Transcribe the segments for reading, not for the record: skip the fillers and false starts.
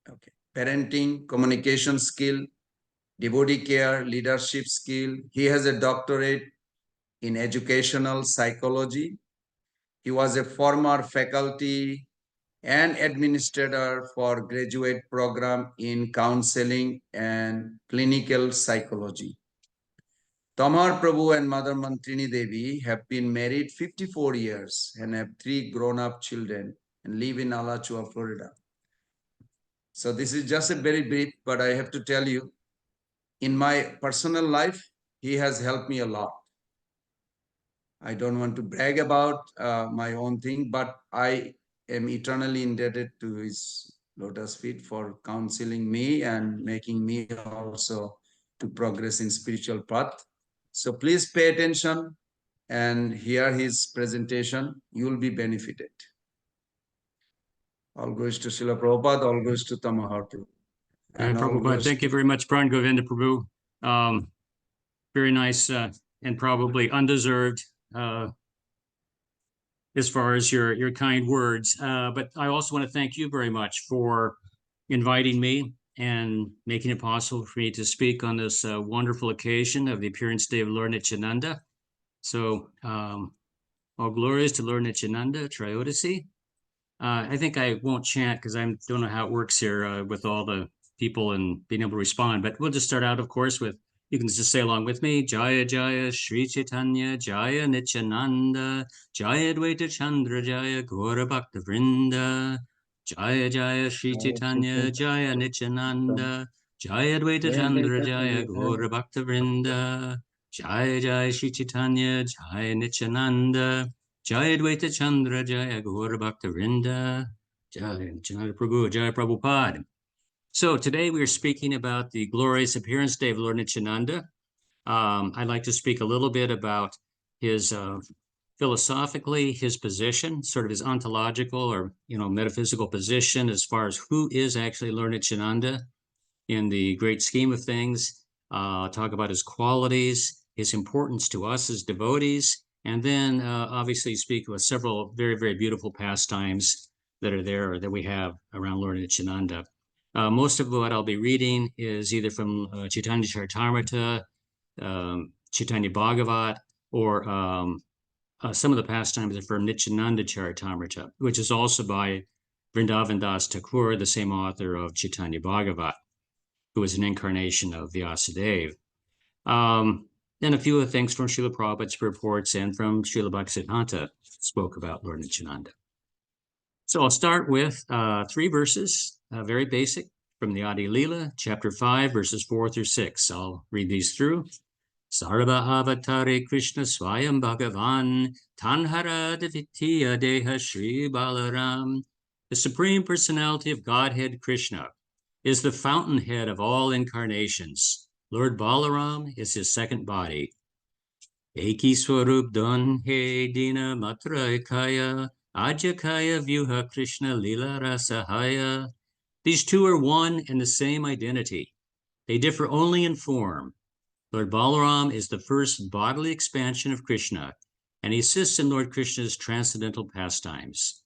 Okay. Parenting, communication skill, devotee care, leadership skill. He has a doctorate in educational psychology. He was a former faculty and administrator for graduate program in counseling and clinical psychology. Tamar Prabhu and Mother Mantrini Devi have been married 54 years and have 3 grown-up children and live in Alachua, Florida. So this is just a very brief, but I have to tell you, in my personal life, he has helped me a lot. I don't want to brag about my own thing, but I am eternally indebted to his lotus feet for counseling me and making me also to progress in spiritual path. So please pay attention and hear his presentation. You will be benefited. All goes to Srila Prabhupada, all goes to Tamohara. And Prabhupada, thank you very much, Pran Govinda Prabhu. Very nice and probably undeserved as far as your kind words. But I also want to thank you very much for inviting me and making it possible for me to speak on this wonderful occasion of the appearance day of Lord Nityananda. So all glories to Lord Nityananda Trayodoshi. I think I won't chant because I don't know how it works here with all the people and being able to respond, but we'll just start out, of course, with, you can just say along with me, Jaya Jaya Sri Chaitanya Jaya Nityananda Jaya Dvaita Chandra Jaya Gaura Bhakta Vrinda Jaya Jaya Sri Chaitanya Jaya Nityananda Jaya Dvaita Chandra Jaya Gaura Bhakta Vrinda Jaya Jaya Sri Chaitanya Jaya Nityananda Jaya Dvaita Chandra Jaya Gaura Bhakta Vrinda Jaya Nityananda Prabhu Jaya Prabhupada. So today we are speaking about the glorious appearance day of Lord Nityananda. I'd like to speak a little bit about his philosophically, his position, sort of his ontological or metaphysical position as far as who is actually Lord Nityananda in the great scheme of things. Talk about his qualities, his importance to us as devotees, and then obviously speak about several very, very beautiful pastimes that are there or that we have around Lord Nityananda. Most of what I'll be reading is either from Chaitanya Charitamrita, Chaitanya Bhagavat, or some of the pastimes are from Nityananda Charitamrita, which is also by Vrindavan Das Thakur, the same author of Chaitanya Bhagavat, who is an incarnation of Vyasadeva. And a few of the things from Srila Prabhupada's reports and from Srila Bhaktisiddhanta spoke about Lord Nityananda. So I'll start with 3 verses, very basic, from the Adi Leela, chapter 5, verses 4 through 6. I'll read these through. Sarva avatare Krishna Swayam Bhagavan Tanhara Devitya Deha Shri Balaram. The Supreme Personality of Godhead Krishna is the fountainhead of all incarnations. Lord Balaram is his second body. Eki Swarup Don He Dina Matra Ekaya Ajakaya Vyuha Krishna Lila Rasahaya. These two are one and the same identity. They differ only in form. Lord Balaram is the first bodily expansion of Krishna, and he assists in Lord Krishna's transcendental pastimes.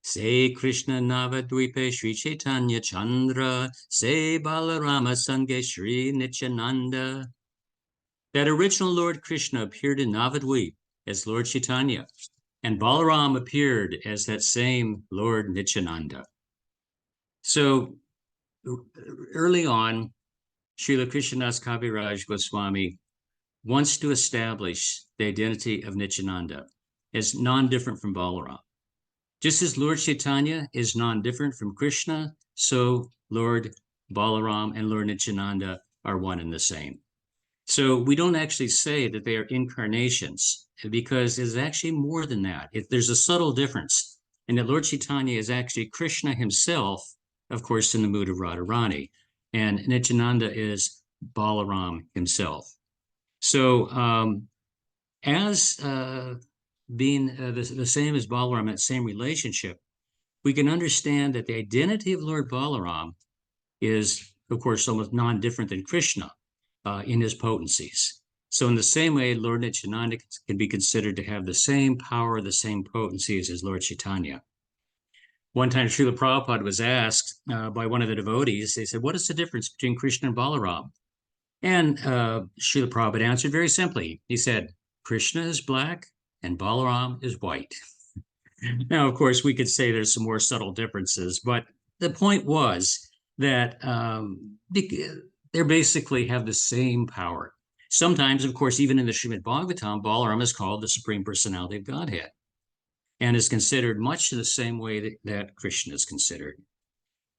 Se Krishna Navadvipe Sri Chaitanya Chandra, Se Balarama Sange Sri Nityananda. That original Lord Krishna appeared in Navadvip as Lord Chaitanya, and Balaram appeared as that same Lord Nityananda. So early on, Srila Krishnadas Kaviraj Goswami wants to establish the identity of Nityananda as non-different from Balaram. Just as Lord Chaitanya is non-different from Krishna, so Lord Balaram and Lord Nityananda are one and the same. So we don't actually say that they are incarnations because it's actually more than that. There's a subtle difference in that Lord Chaitanya is actually Krishna himself, of course, in the mood of Radharani, and Nityananda is Balaram himself. So as being the same as Balaram, that same relationship, we can understand that the identity of Lord Balaram is, of course, almost non-different than Krishna in his potencies. So in the same way, Lord Nityananda can be considered to have the same power, the same potencies as Lord Chaitanya. One time, Srila Prabhupada was asked by one of the devotees, they said, what is the difference between Krishna and Balaram? And Srila Prabhupada answered very simply. He said, Krishna is black and Balaram is white. Now, of course, we could say there's some more subtle differences, but the point was that they basically have the same power. Sometimes, of course, even in the Srimad Bhagavatam, Balaram is called the Supreme Personality of Godhead and is considered much the same way that Krishna is considered.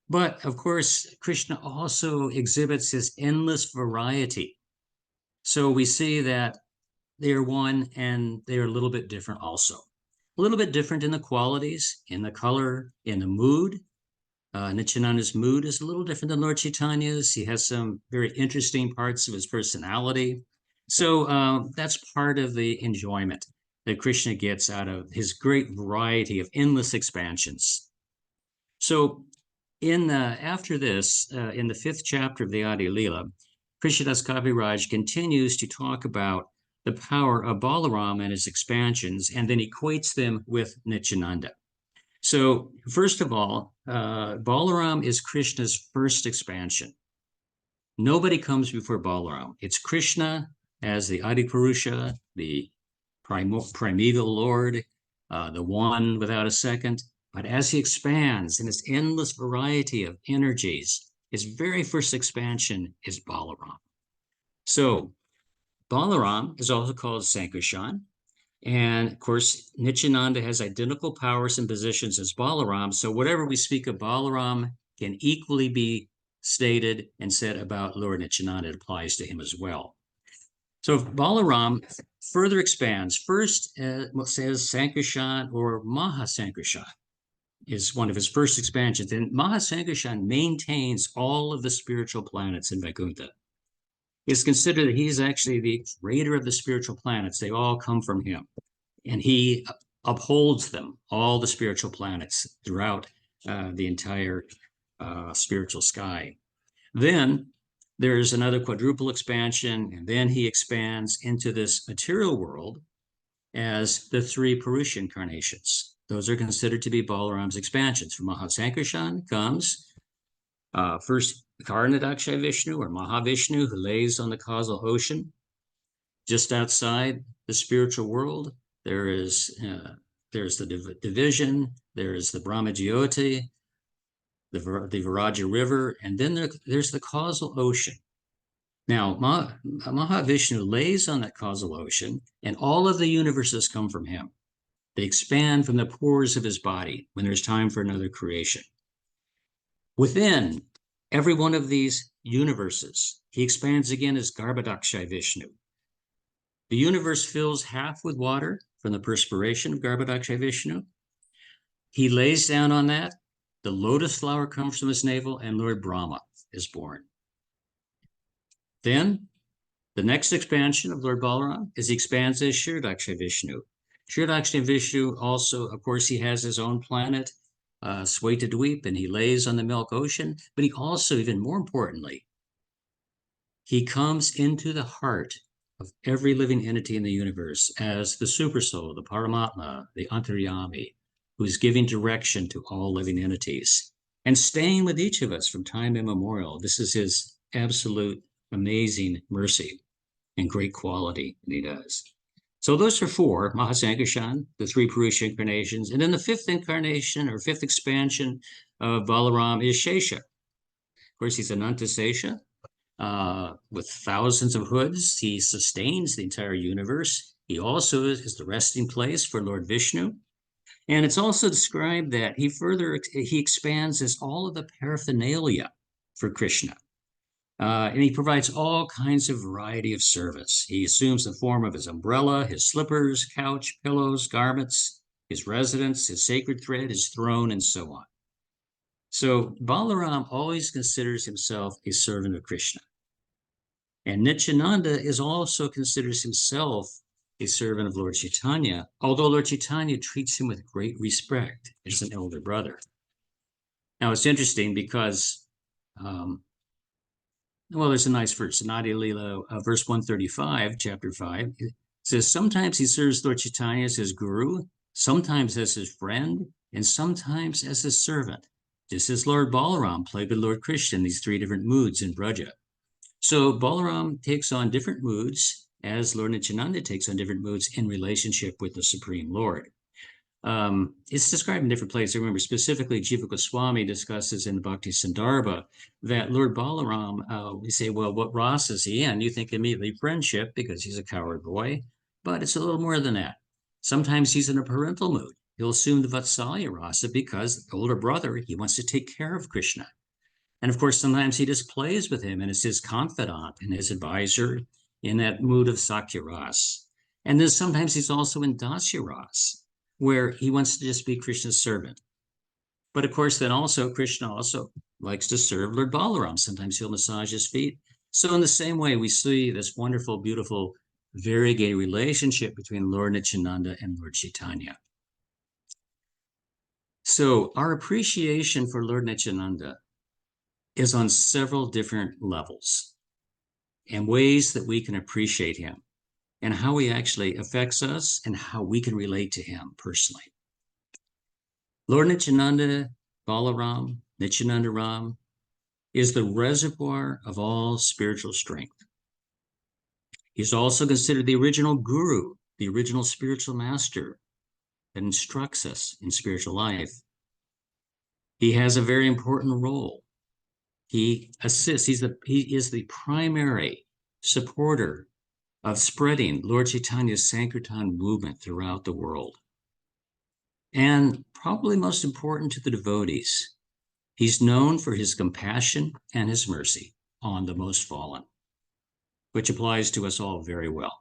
But of course, Krishna also exhibits his endless variety. So we see that they are one and they are a little bit different also. A little bit different in the qualities, in the color, in the mood. Nityananda's mood is a little different than Lord Chaitanya's. He has some very interesting parts of his personality. So that's part of the enjoyment that Krishna gets out of his great variety of endless expansions. So after this, in the 5th chapter of the Adi Leela, Krishnadas Kaviraj continues to talk about the power of Balaram and his expansions, and then equates them with Nityananda. So first of all, Balaram is Krishna's first expansion. Nobody comes before Balaram. It's Krishna as the Adi Purusha, the primeval Lord, the one without a second. But as he expands in his endless variety of energies, his very first expansion is Balaram. So Balaram is also called Sankarshan. And of course, Nityananda has identical powers and positions as Balaram. So whatever we speak of Balaram can equally be stated and said about Lord Nityananda. It applies to him as well. So if Balaram further expands, first says Sankarshan or Mahasankarshan is one of his first expansions. And Mahasankarshan maintains all of the spiritual planets in Vaikuntha. It's considered that he's actually the creator of the spiritual planets. They all come from him. And he upholds them, all the spiritual planets throughout the entire spiritual sky. Then there's another quadruple expansion, and then he expands into this material world as the 3 Purusha incarnations. Those are considered to be Balaram's expansions. From Mahasankarshan comes first Karnadakshay Vishnu or Mahavishnu, who lays on the causal ocean. Just outside the spiritual world, there's the division, there's the Brahmajyoti, the Viraja River, and then there's the causal ocean. Now, Mahavishnu lays on that causal ocean, and all of the universes come from him. They expand from the pores of his body when there's time for another creation. Within every one of these universes, he expands again as Garbhadakshay Vishnu. The universe fills half with water from the perspiration of Garbhadakshay Vishnu. He lays down on that. The lotus flower comes from his navel, and Lord Brahma is born. Then the next expansion of Lord Balaram is he expands as Kshirodakshay Vishnu. Kshirodakshay Vishnu also, of course, he has his own planet, Swetadweep, and he lays on the milk ocean. But he also, even more importantly, he comes into the heart of every living entity in the universe as the Supersoul, the Paramatma, the Antaryami, who's giving direction to all living entities and staying with each of us from time immemorial. This is his absolute amazing mercy and great quality that he does. So those are 4, Mahasankarshan, the 3 Purusha incarnations. And then the 5th incarnation or 5th expansion of Balaram is Shesha. Of course, he's Anantasesha. With thousands of hoods, he sustains the entire universe. He also is the resting place for Lord Vishnu. And it's also described that he expands as all of the paraphernalia for Krishna. And he provides all kinds of variety of service. He assumes the form of his umbrella, his slippers, couch, pillows, garments, his residence, his sacred thread, his throne, and so on. So Balaram always considers himself a servant of Krishna. And Nityananda also considers himself a servant of Lord Chaitanya, although Lord Chaitanya treats him with great respect as an elder brother. Now, it's interesting because Well, there's a nice verse in Adi Lila, verse 135, chapter 5. It says, sometimes he serves Lord Chaitanya as his guru, sometimes as his friend, and sometimes as his servant. Just as Lord Balaram played with Lord Krishna in these three different moods in Braja. So Balaram takes on different moods as Lord Nityananda takes on different moods in relationship with the Supreme Lord. It's described in different places. I remember specifically Jiva Goswami discusses in the Bhakti Sandarbha that Lord Balaram, we say, well, what rasa is he in? You think immediately friendship because he's a coward boy, but it's a little more than that. Sometimes he's in a parental mood. He'll assume the Vatsalya rasa because the older brother, he wants to take care of Krishna. And of course, sometimes he just plays with him and is his confidant and his advisor in that mood of Sakya ras. And then sometimes he's also in Dasya ras, where he wants to just be Krishna's servant. But of course, then also Krishna also likes to serve Lord Balaram. Sometimes he'll massage his feet. So in the same way, we see this wonderful, beautiful, variegated relationship between Lord Nityananda and Lord Chaitanya. So our appreciation for Lord Nityananda is on several different levels and ways that we can appreciate him and how he actually affects us and how we can relate to him personally. Lord Nityananda Balaram, Nityananda Ram, is the reservoir of all spiritual strength. He's also considered the original guru, the original spiritual master that instructs us in spiritual life. He has a very important role. He assists, he is the primary supporter of spreading Lord Chaitanya's Sankirtan movement throughout the world. And probably most important to the devotees, he's known for his compassion and his mercy on the most fallen, which applies to us all very well.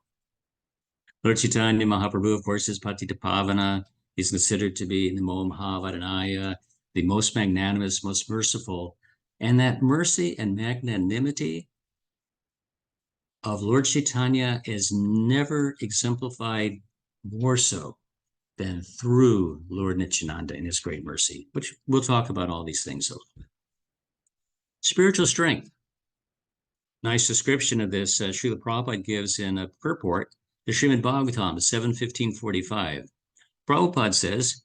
Lord Chaitanya Mahaprabhu, of course, is Patita Pavana. He's considered to be Namo Mahavadanaya, the most magnanimous, most merciful. And that mercy and magnanimity of Lord Chaitanya is never exemplified more so than through Lord Nityananda and his great mercy, which we'll talk about all these things a little bit. Spiritual strength. Nice description of this Srila Prabhupada gives in a purport, the Srimad Bhagavatam 7:1545. Prabhupada says,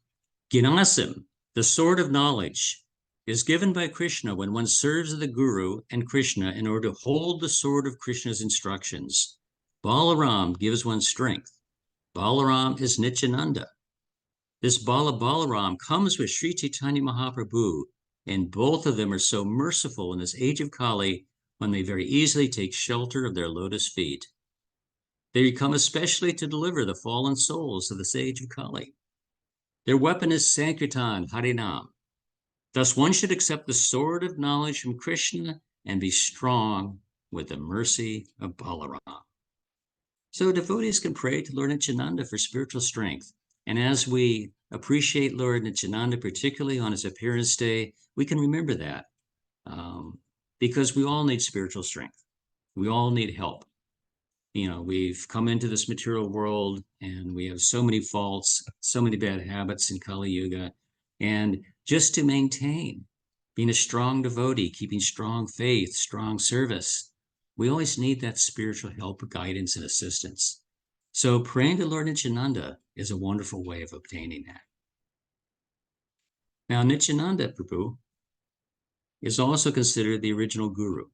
Gyanasim, the sword of knowledge, is given by Krishna when one serves the Guru and Krishna in order to hold the sword of Krishna's instructions. Balaram gives one strength. Balaram is Nityananda. This Balaram comes with Sri Chaitanya Mahaprabhu, and both of them are so merciful in this age of Kali when they very easily take shelter of their lotus feet. They come especially to deliver the fallen souls of this age of Kali. Their weapon is Sankirtan, Harinam. Thus, one should accept the sword of knowledge from Krishna and be strong with the mercy of Balaram. So devotees can pray to Lord Nityananda for spiritual strength. And as we appreciate Lord Nityananda, particularly on his appearance day, we can remember that because we all need spiritual strength. We all need help. You know, we've come into this material world and we have so many faults, so many bad habits in Kali Yuga. And just to maintain being a strong devotee, keeping strong faith, strong service, we always need that spiritual help, guidance, and assistance. So praying to Lord Nityananda is a wonderful way of obtaining that. Now, Nityananda Prabhu is also considered the original guru.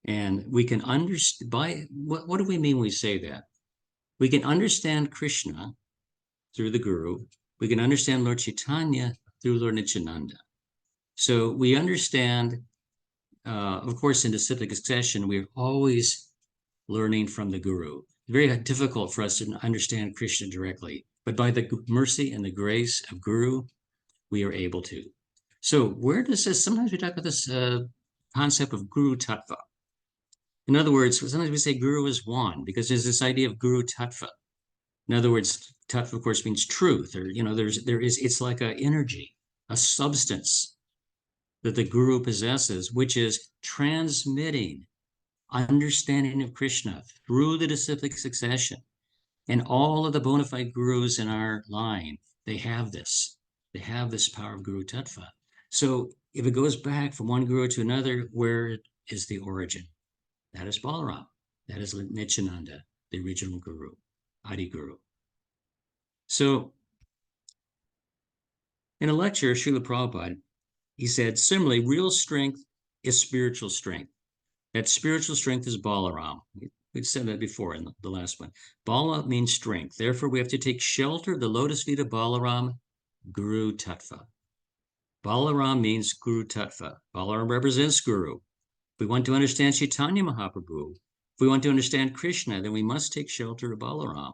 And we can understand by what do we mean when we say that? We can understand Krishna through the Guru. We can understand Lord Chaitanya through Lord Nityananda. So we understand, of course, in disciplic succession, we're always learning from the Guru. Very difficult for us to understand Krishna directly, but by the mercy and the grace of Guru, we are able to. So where does this? Sometimes we talk about this concept of Guru Tattva. In other words, sometimes we say Guru is one because there's this idea of Guru Tattva. In other words, Tattva, of course, means truth, or it's like an energy, a substance that the Guru possesses, which is transmitting understanding of Krishna through the disciplic succession. And all of the bona fide gurus in our line, they have this. They have this power of Guru Tattva. So if it goes back from one guru to another, where is the origin? That is Balaram. That is Nityananda, the original guru, Adi Guru. So in a lecture, Srila Prabhupada, he said, similarly, real strength is spiritual strength. That spiritual strength is Balaram. We've said that before in the last one. Bala means strength. Therefore, we have to take shelter of the lotus feet of Balaram, Guru Tattva. Balaram means Guru Tattva. Balaram represents Guru. If we want to understand Chaitanya Mahaprabhu, if we want to understand Krishna, then we must take shelter of Balaram.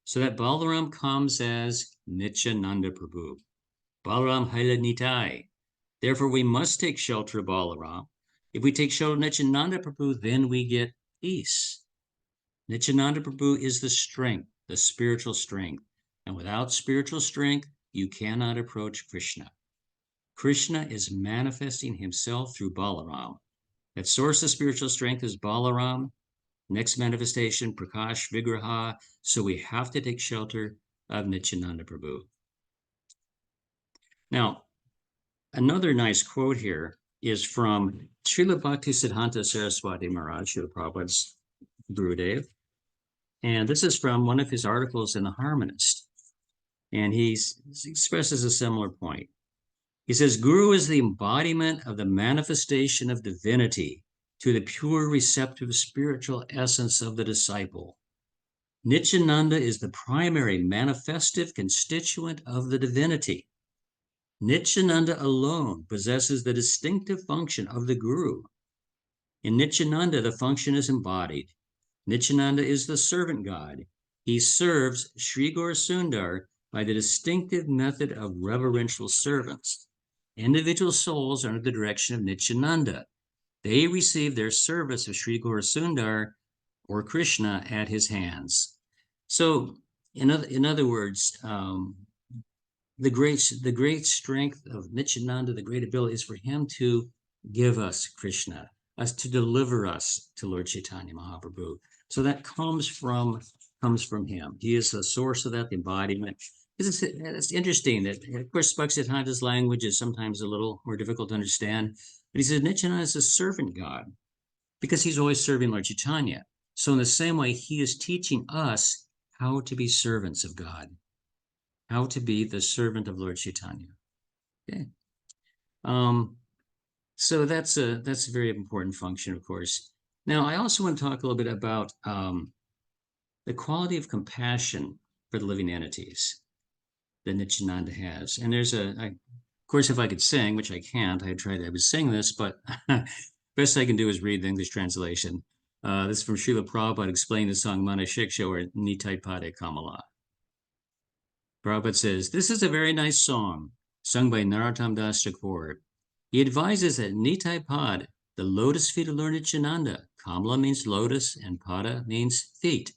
So that Balaram comes as Nityananda Prabhu. Balaram Haila Nitai. Therefore, we must take shelter of Balaram. If we take shelter of Nityananda Prabhu, then we get peace. Nityananda Prabhu is the strength, the spiritual strength. And without spiritual strength, you cannot approach Krishna. Krishna is manifesting himself through Balaram. That source of spiritual strength is Balaram. Next manifestation, Prakash Vigraha. So we have to take shelter of Nityananda Prabhu. Now, another nice quote here is from Srila Bhaktisiddhanta Saraswati Maharaj, Srila Prabhupada's Gurudev. And this is from one of his articles in The Harmonist. And he expresses a similar point. He says, Guru is the embodiment of the manifestation of divinity to the pure receptive spiritual essence of the disciple. Nityananda is the primary manifestive constituent of the divinity. Nityananda alone possesses the distinctive function of the Guru. In Nityananda, the function is embodied. Nityananda is the servant god. He serves Sri Gaura Sundar by the distinctive method of reverential servants. Individual souls are under the direction of Nityananda. They receive their service of Sri Gaura Sundar or Krishna at his hands. So, in other words, the great strength of Nityananda, the great ability is for him to give us Krishna, us to deliver us to Lord Chaitanya Mahaprabhu. So that comes from him. He is the source of that, the embodiment. It's interesting that, of course, Bhaktisiddhanta's language is sometimes a little more difficult to understand, but he says Nityananda is a servant god because he's always serving Lord Chaitanya. So in the same way, he is teaching us how to be servants of God, how to be the servant of Lord Chaitanya. Okay. So that's a very important function, of course. Now, I also want to talk a little bit about the quality of compassion for the living entities that Nityananda has. And there's of course, if I could sing, which I can't, I would sing this, but best I can do is read the English translation. This is from Srila Prabhupada explaining the song Mana Shiksha or Nitai Pade Kamala. Prabhupada says, this is a very nice song, sung by Narottam Das Thakur. He advises that Nitai Pad, the lotus feet of Lord Nityananda, Kamala means lotus and Pada means feet,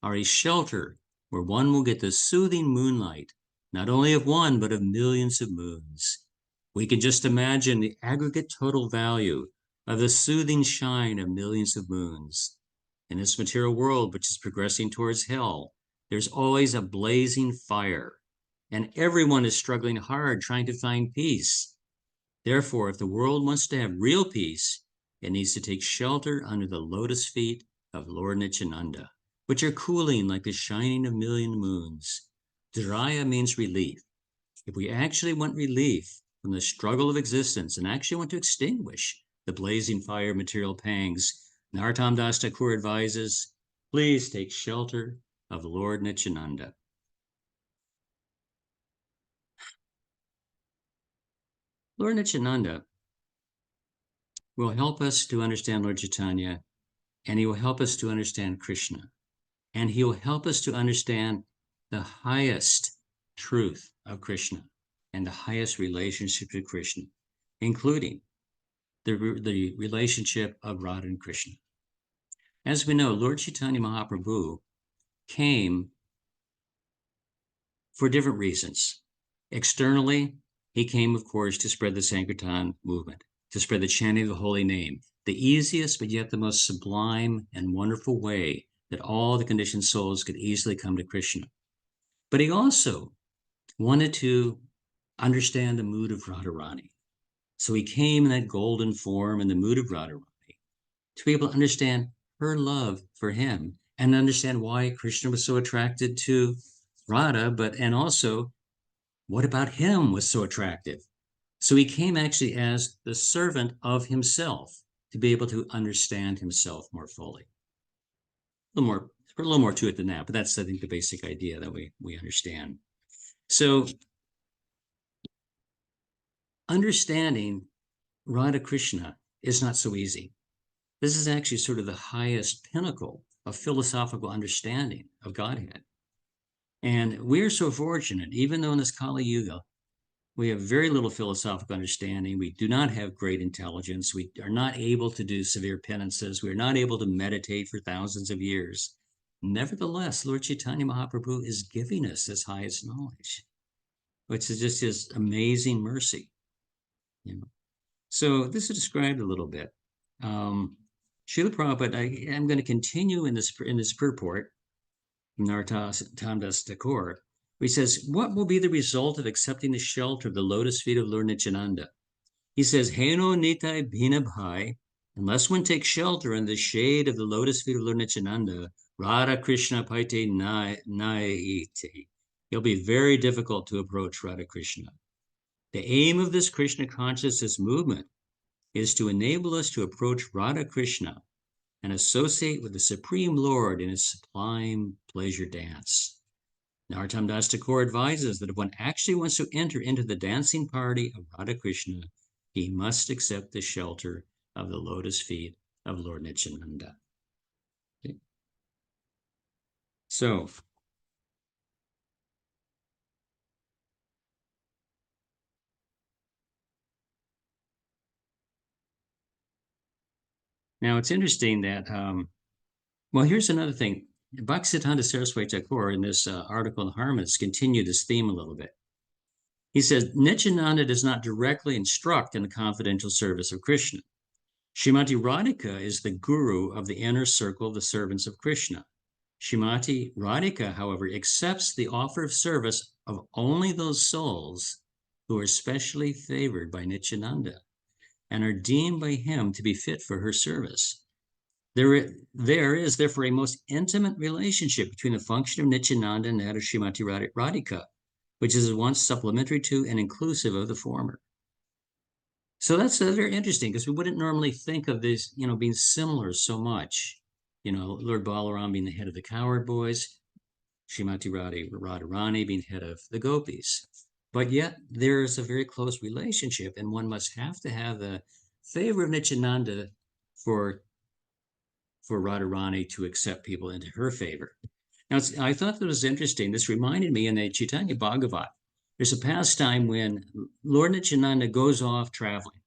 are a shelter where one will get the soothing moonlight, not only of one, but of millions of moons. We can just imagine the aggregate total value of the soothing shine of millions of moons. In this material world, which is progressing towards hell, there's always a blazing fire, and everyone is struggling hard trying to find peace. Therefore, if the world wants to have real peace, it needs to take shelter under the lotus feet of Lord Nityananda, which are cooling like the shining of million moons. Dhraya means relief. If we actually want relief from the struggle of existence and actually want to extinguish the blazing fire of material pangs, Narottam Das Thakur advises, please take shelter of Lord Nityananda. Lord Nityananda will help us to understand Lord Chaitanya, and he will help us to understand Krishna, and he will help us to understand the highest truth of Krishna and the highest relationship to Krishna, including the relationship of Radha and Krishna. As we know, Lord Chaitanya Mahaprabhu came for different reasons. Externally, he came, of course, to spread the Sankirtan movement, to spread the chanting of the holy name, the easiest but yet the most sublime and wonderful way that all the conditioned souls could easily come to Krishna. But he also wanted to understand the mood of Radharani. So he came in that golden form in the mood of Radharani to be able to understand her love for him and understand why Krishna was so attracted to Radha, and also what about him was so attractive. So he came actually as the servant of himself to be able to understand himself more fully. A little more to it than that, but that's, I think, the basic idea that we understand. So understanding Radha Krishna is not so easy. This is actually sort of the highest pinnacle of philosophical understanding of Godhead. And we're so fortunate, even though in this Kali Yuga, we have very little philosophical understanding. We do not have great intelligence. We are not able to do severe penances. We are not able to meditate for thousands of years. Nevertheless, Lord Chaitanya Mahaprabhu is giving us this highest knowledge, which is just his amazing mercy. So this is described a little bit. Srila Prabhupada, I'm going to continue in this purport from Narottam Das Thakur. He says, what will be the result of accepting the shelter of the lotus feet of Lord Nityananda? He says, Heno Nitai Bhina Bhai, unless one takes shelter in the shade of the lotus feet of Lord Nityananda, Radha Krishna Paite Naite. It'll be very difficult to approach Radha Krishna. The aim of this Krishna consciousness movement is to enable us to approach Radha Krishna and associate with the Supreme Lord in his sublime pleasure dance. Narottam Das Thakur advises that if one actually wants to enter into the dancing party of Radha Krishna, he must accept the shelter of the lotus feet of Lord Nityananda. Okay. So, now it's interesting that, well, here's another thing. Bhaktisiddhanta Saraswati Thakur, in this article in Harmonists, continued this theme a little bit. He says, Nityananda does not directly instruct in the confidential service of Krishna. Srimati Radhika is the guru of the inner circle of the servants of Krishna. Srimati Radhika, however, accepts the offer of service of only those souls who are specially favored by Nityananda and are deemed by him to be fit for her service. There is, therefore, a most intimate relationship between the function of Nityananda and that of Srimati Radhika, which is at once supplementary to and inclusive of the former. So that's very interesting, because we wouldn't normally think of this, being similar so much. Lord Balaram being the head of the cowherd boys, Srimati Radharani being head of the gopis. But yet there is a very close relationship, and one must have to have the favor of Nityananda for Radharani to accept people into her favor. Now, I thought that was interesting. This reminded me in the Chaitanya Bhagavat, there's a pastime when Lord Nityananda goes off traveling,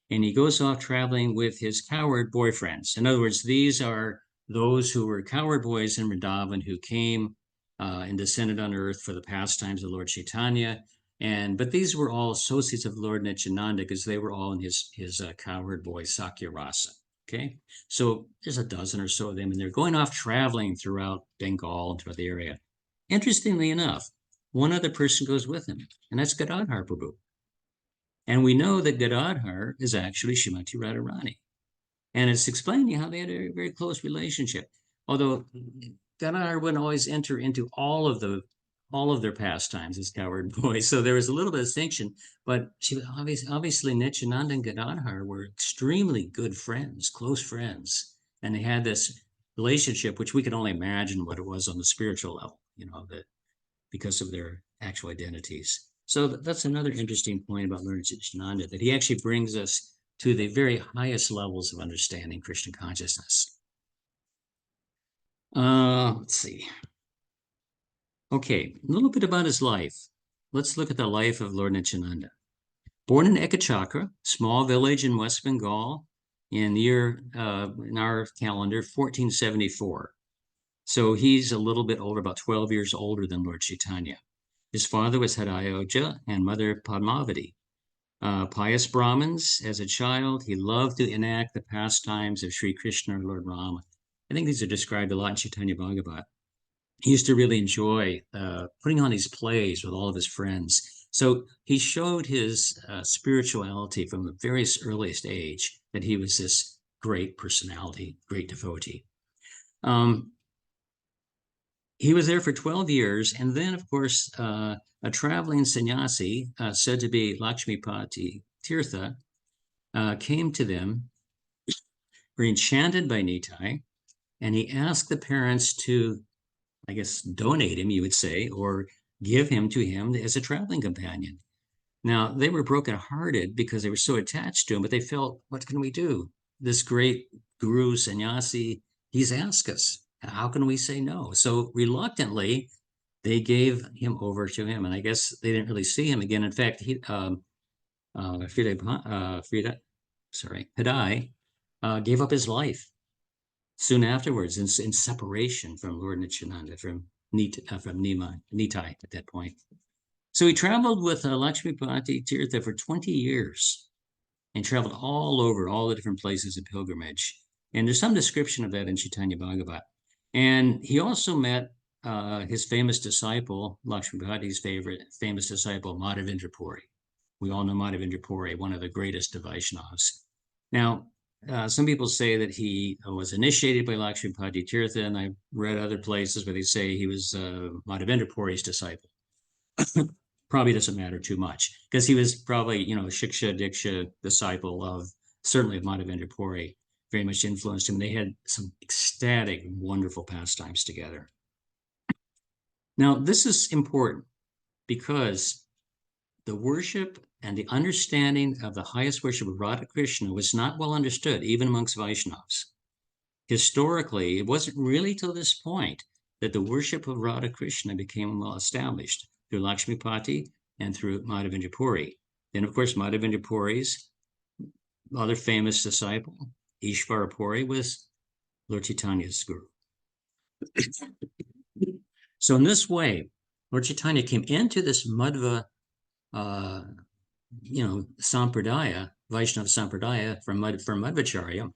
and he goes off traveling with his cowherd boyfriends. In other words, these are those who were cowherd boys in Vrindavan who came and descended on earth for the pastimes of Lord Chaitanya. But these were all associates of Lord Nityananda, because they were all in his cowherd boy Sakya Rasa. Okay, so there's a dozen or so of them, and they're going off traveling throughout Bengal and throughout the area. Interestingly enough, one other person goes with him, and that's Gadadhar Prabhu. And we know that Gadadhar is actually Srimati Radharani. And it's explaining how they had a very close relationship. Although Gadadhar wouldn't always enter into all of their pastimes as cowherd boys. So there was a little bit of distinction, but obviously Nityananda and Gadadhar were extremely good friends, close friends. And they had this relationship, which we could only imagine what it was on the spiritual level, because of their actual identities. So that's another interesting point about Lord Nityananda, that he actually brings us to the very highest levels of understanding Krishna consciousness. Let's see. Okay, a little bit about his life. Let's look at the life of Lord Nityananda. Born in Ekachakra, small village in West Bengal, in our calendar, 1474. So he's a little bit older, about 12 years older than Lord Chaitanya. His father was Hadayoja and mother Padmavati. Pious Brahmins. As a child, he loved to enact the pastimes of Sri Krishna or Lord Rama. I think these are described a lot in Chaitanya Bhagavat. He used to really enjoy putting on these plays with all of his friends. So he showed his spirituality from the very earliest age, that he was this great personality, great devotee. He was there for 12 years, and then, of course, a traveling sannyasi, said to be Lakshmipati Tirtha, came to them, were enchanted by Nitai, and he asked the parents to, I guess, donate him, you would say, or give him to him as a traveling companion. Now, they were brokenhearted because they were so attached to him, but they felt, what can we do? This great guru, sannyasi, he's asked us. How can we say no? So reluctantly, they gave him over to him. And I guess they didn't really see him again. In fact, Hidai gave up his life soon afterwards in separation from Lord Nityananda, from Nitai at that point. So he traveled with Lakshmipati Tirtha for 20 years and traveled all over, all the different places of pilgrimage. And there's some description of that in Chaitanya Bhagavat. And he also met his famous disciple, Lakshmipati's famous disciple, Madhavendra Puri. We all know Madhavendra Puri, one of the greatest of Vaishnavas. Now, some people say that he was initiated by Lakshmipati Tirtha, and I've read other places where they say he was Madhavendra Puri's disciple. Probably doesn't matter too much because he was probably, Shiksha Diksha disciple of certainly of Madhavendra Puri, very much influenced him. They had some ecstatic, wonderful pastimes together. Now, this is important because the worship and the understanding of the highest worship of Radha Krishna was not well understood, even amongst Vaishnavas. Historically, it wasn't really till this point that the worship of Radha Krishna became well established through Lakshmipati and through Madhavendra Puri. Then, of course, Madhavendra Puri's other famous disciple, Ishvara Puri, was Lord Chaitanya's guru. So in this way, Lord Chaitanya came into this Madhva, Sampradaya, Vaishnava Sampradaya from Madhvacharya,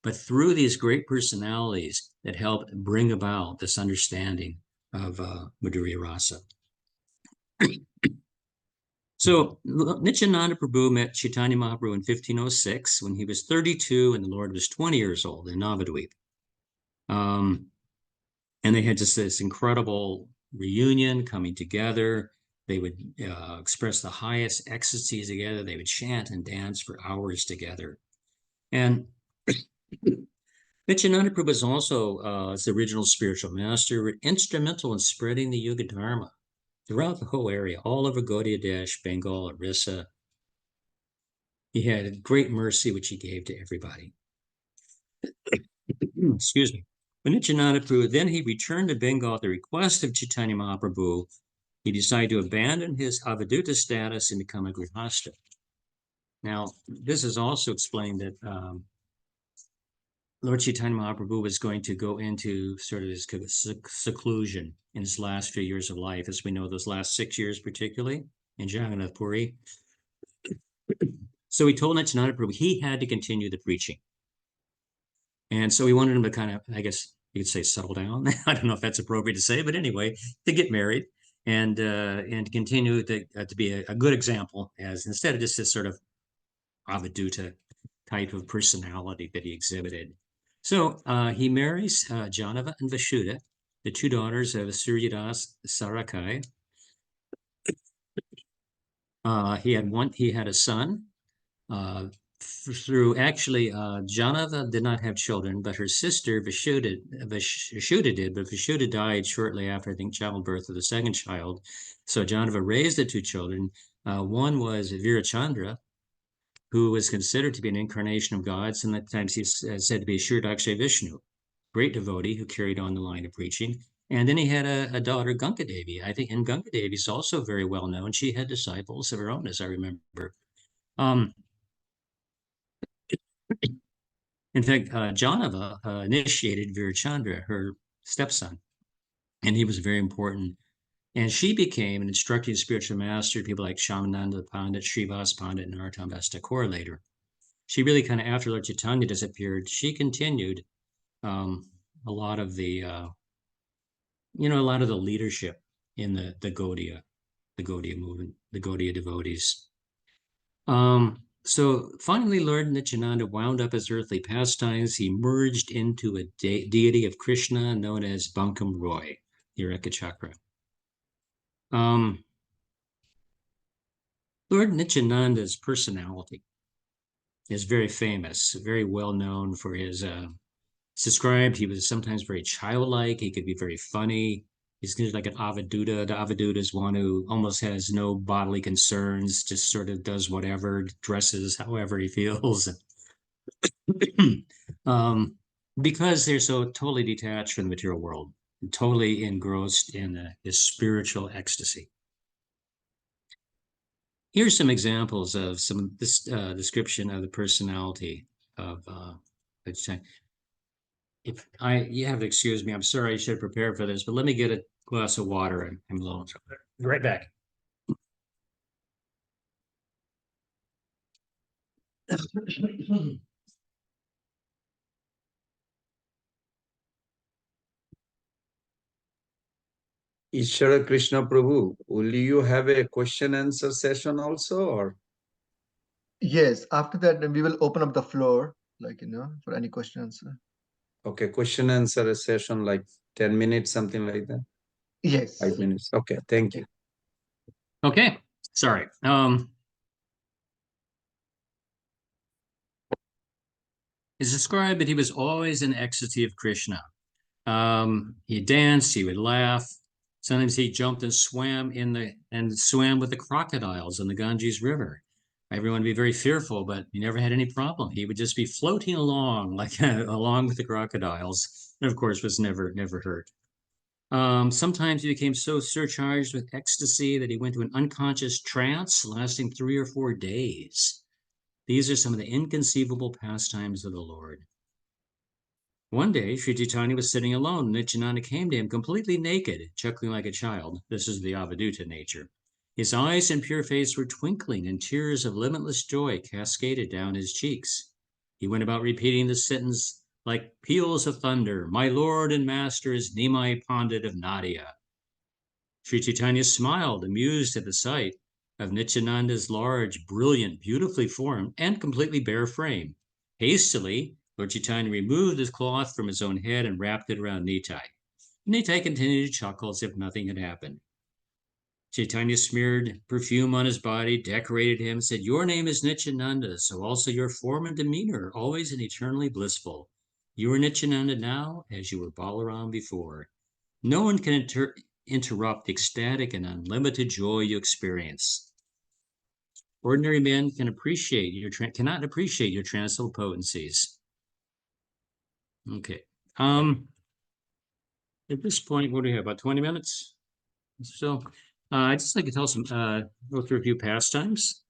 but through these great personalities that helped bring about this understanding of Madhurya Rasa. So Nityananda Prabhu met Chaitanya Mahaprabhu in 1506 when he was 32 and the Lord was 20 years old in Navadvip. And they had just this incredible reunion coming together. They would express the highest ecstasy together. They would chant and dance for hours together. And Nityananda Prabhu was also, as the original spiritual master, instrumental in spreading the Yuga Dharma throughout the whole area, all over Gaudiya Desh, Bengal, Orissa. He had a great mercy, which he gave to everybody. Excuse me. When Nityananda Prabhu, then he returned to Bengal at the request of Chaitanya Mahaprabhu. He decided to abandon his Avaduta status and become a Grihastha. Now, this is also explained that Lord Chaitanya Mahaprabhu was going to go into sort of his seclusion in his last few years of life, as we know, those last 6 years particularly in Jagannath Puri. So he told Nityananda Prabhu he had to continue the preaching. And so he wanted him to kind of, I guess you could say, settle down. I don't know if that's appropriate to say, but anyway, to get married and continue to be a good example, as instead of just this sort of Avaduta type of personality that he exhibited. So he marries Janava and Vasudha, the two daughters of Suryadas Sarakai. He had a son. Janava did not have children, but her sister Vasudha did, but Vasudha died shortly after, I think, childbirth of the second child. So Janava raised the two children. One was Virachandra, who was considered to be an incarnation of God. Sometimes he's said to be Shirdakshay Vishnu, great devotee who carried on the line of preaching. And then he had a daughter, Ganga Devi. I think, and Ganga Devi is also very well known. She had disciples of her own, as I remember. In fact, Janava initiated Virachandra, her stepson, and he was very important. And she became an instructing spiritual master, people like Shamananda Pandit, Srivas Pandit, and Narottam Das Thakur later. She really kind of, after Lord Chaitanya disappeared, she continued a lot of the, leadership in the Gaudiya movement, the Gaudiya devotees. So finally, Lord Nityananda wound up his earthly pastimes. He merged into a deity of Krishna known as Bankum Roy, the Eureka Chakra. Lord Nityananda's personality is very famous, very well known for his. It's described he was sometimes very childlike. He could be very funny. He's kind of like an avaduta. The avaduta is one who almost has no bodily concerns, just sort of does whatever, dresses however he feels. um, because they're so totally detached from the material world, totally engrossed in this spiritual ecstasy. Here's some examples of some this description of the personality of you have to excuse me. I'm sorry, I should prepare for this, but let me get a glass of water. I'm low. Right back. Ishara Krishna Prabhu, will you have a question answer session also, or? Yes, after that, then we will open up the floor, for any question answer. Okay, question answer session like 10 minutes, something like that? Yes. 5 minutes. Okay, thank you. Okay, sorry. It's described that he was always in ecstasy of Krishna. He danced, he would laugh. Sometimes he jumped and swam with the crocodiles in the Ganges River. Everyone would be very fearful, but he never had any problem. He would just be floating along along with the crocodiles, and of course was never hurt. Sometimes he became so surcharged with ecstasy that he went to an unconscious trance lasting 3 or 4 days. These are some of the inconceivable pastimes of the Lord. One day, Sri Chaitanya was sitting alone. Nityananda came to him completely naked, chuckling like a child. This is the Avaduta nature. His eyes and pure face were twinkling, and tears of limitless joy cascaded down his cheeks. He went about repeating the sentence like peals of thunder, "My Lord and Master is Nimai Pandit of Nadia." Sri Chaitanya smiled, amused at the sight of Nityananda's large, brilliant, beautifully formed, and completely bare frame. Hastily, Lord Chaitanya removed his cloth from his own head and wrapped it around Nitai. Nitai continued to chuckle as if nothing had happened. Chaitanya smeared perfume on his body, decorated him, said, "Your name is Nityananda, so also your form and demeanor are always and eternally blissful. You are Nityananda now as you were Balaram before. No one can interrupt the ecstatic and unlimited joy you experience. Ordinary men cannot appreciate your transcendental potencies." Okay. At this point, what do we have? About 20 minutes? So I'd just like to go through a few pastimes.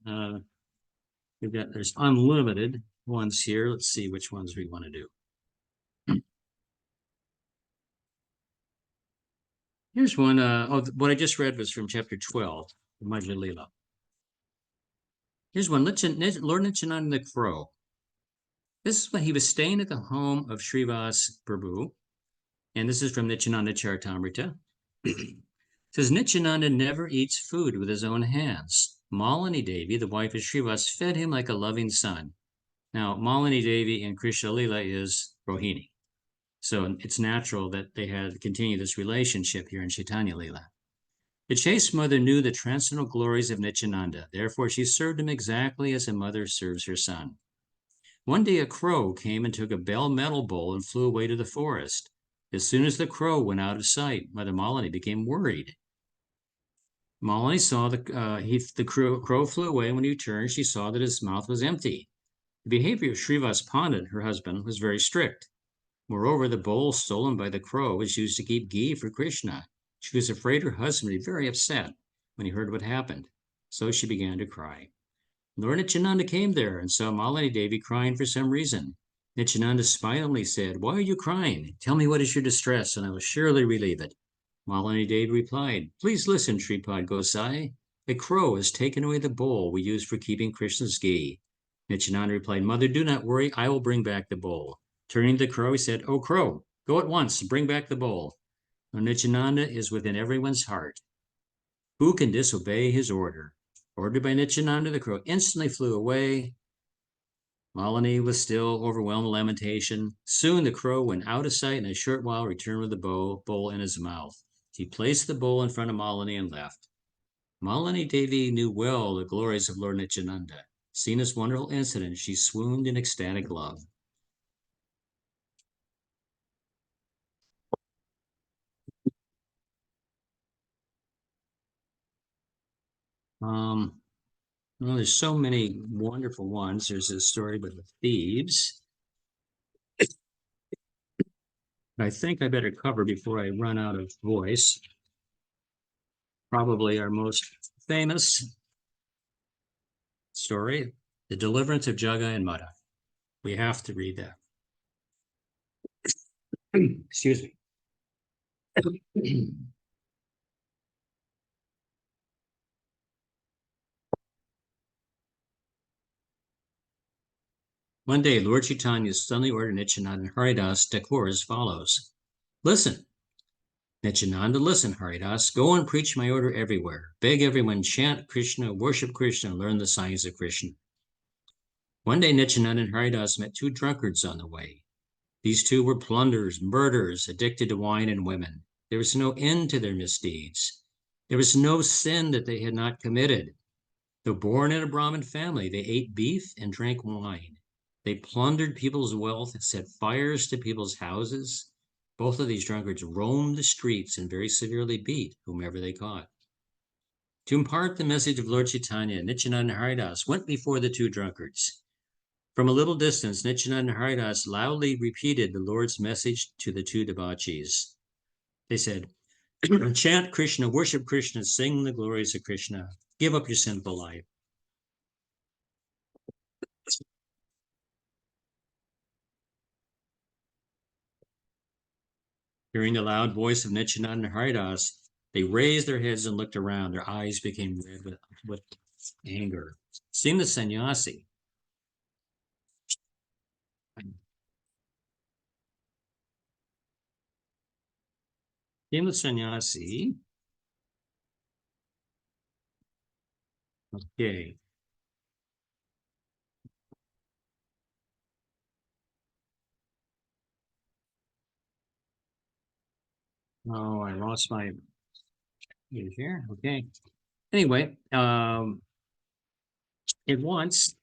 There's unlimited ones here. Let's see which ones we want to do. Here's one. What I just read was from chapter 12, Majra Lila. Here's one. Lord Nityananda the Crow. This is when he was staying at the home of Srivas Prabhu, and this is from Nityananda Charitamrita. It says, Nityananda never eats food with his own hands. Malini Devi, the wife of Srivas, fed him like a loving son. Now, Malini Devi in Krishna Lila is Rohini. So it's natural that they had continued this relationship here in Chaitanya Lila. The chaste mother knew the transcendental glories of Nityananda. Therefore, she served him exactly as a mother serves her son. One day a crow came and took a bell metal bowl and flew away to the forest. As soon as the crow went out of sight, Mother Malini became worried. Malini saw the crow flew away, and when he returned, she saw that his mouth was empty. The behavior of Srivas Pandit, her husband, was very strict. Moreover, the bowl stolen by the crow was used to keep ghee for Krishna. She was afraid her husband would be very upset when he heard what happened, so she began to cry. Lord Nityananda came there and saw Malini Devi crying for some reason. Nityananda smilingly said, "Why are you crying? Tell me what is your distress, and I will surely relieve it." Malini Devi replied, "Please listen, Shripad Gosai. A crow has taken away the bowl we use for keeping Krishna's ghee." Nityananda replied, "Mother, do not worry. I will bring back the bowl." Turning to the crow, he said, "O crow, go at once, bring back the bowl." Now, Nityananda is within everyone's heart. Who can disobey his order? Ordered by Nityananda, the crow instantly flew away. Malini was still overwhelmed with lamentation. Soon the crow went out of sight, and in a short while returned with the bowl in his mouth. He placed the bowl in front of Malini and left. Malini Devi knew well the glories of Lord Nityananda. Seeing this wonderful incident, she swooned in ecstatic love. Well, there's so many wonderful ones. There's a story with the thieves. I think I better cover before I run out of voice. Probably our most famous story, the deliverance of Jagai and Madai. We have to read that. Excuse me. One day, Lord Chaitanya suddenly ordered Nityananda and Haridas to declare as follows. Listen, Nityananda, listen, Haridas, go and preach my order everywhere. Beg everyone, chant Krishna, worship Krishna, and learn the science of Krishna. One day, Nityananda and Haridas met two drunkards on the way. These two were plunderers, murderers, addicted to wine and women. There was no end to their misdeeds. There was no sin that they had not committed. Though born in a Brahmin family, they ate beef and drank wine. They plundered people's wealth and set fires to people's houses. Both of these drunkards roamed the streets and very severely beat whomever they caught. To impart the message of Lord Chaitanya, Nityananda and Haridas went before the two drunkards. From a little distance, Nityananda and Haridas loudly repeated the Lord's message to the two debauchees. They said, chant Krishna, worship Krishna, sing the glories of Krishna, give up your sinful life. Hearing the loud voice of Nityananda and Haridas, they raised their heads and looked around. Their eyes became red with anger. Seeing the sannyasi, okay. Oh, I lost my here. Okay. Anyway, at once,